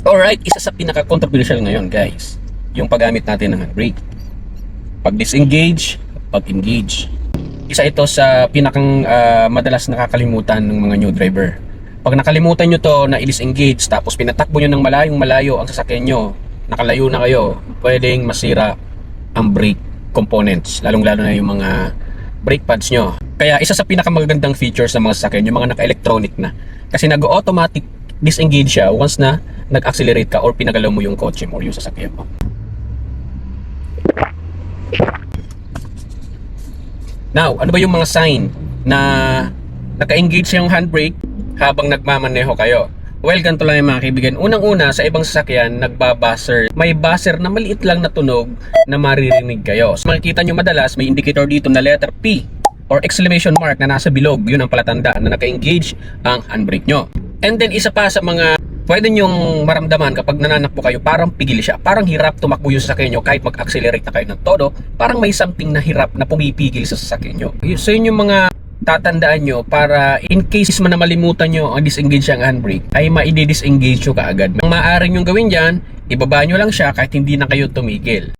Alright, isa sa pinaka-controversial ngayon guys, yung paggamit natin ng handbrake. Pag-disengage, pag-engage. Isa ito sa pinakang madalas nakakalimutan ng mga new driver. Pag nakalimutan nyo to na i-disengage tapos pinatakbo nyo ng malayong malayo ang sasakyan nyo, nakalayo na kayo, pwedeng masira ang brake components, lalong-lalo na yung mga brake pads nyo. Kaya isa sa pinakamagandang features ng mga sasakyan, yung mga naka-electronic na. Kasi nag-automatic disengage siya once na nag-accelerate ka or pinagalaw mo yung kotse mo or yung sasakyan mo. Now, ano ba yung mga sign na naka-engage yung handbrake habang nagmamaneho kayo? Well, ganito lang yung mga kaibigan. Unang-una, sa ibang sasakyan, nagbabuzzer. May buzzer na maliit lang na tunog na maririnig kayo. So, makikita nyo madalas, may indicator dito na letter P or exclamation mark na nasa bilog. Yun ang palatandaan na naka-engage ang handbrake nyo. And then, isa pa sa mga pwede nyong maramdaman kapag nananakbo kayo, parang pigil siya. Parang hirap tumakbo yung sasakyan nyo kahit mag-accelerate na kayo ng todo. Parang may something na hirap na pumipigil sa sasakyan nyo. So yun yung mga tatandaan nyo para in case man na malimutan nyo ang disengage ang handbrake, ay ma-disengage nyo kaagad. Ang maaaring yung gawin dyan, ibaba nyo lang siya kahit hindi na kayo tumigil.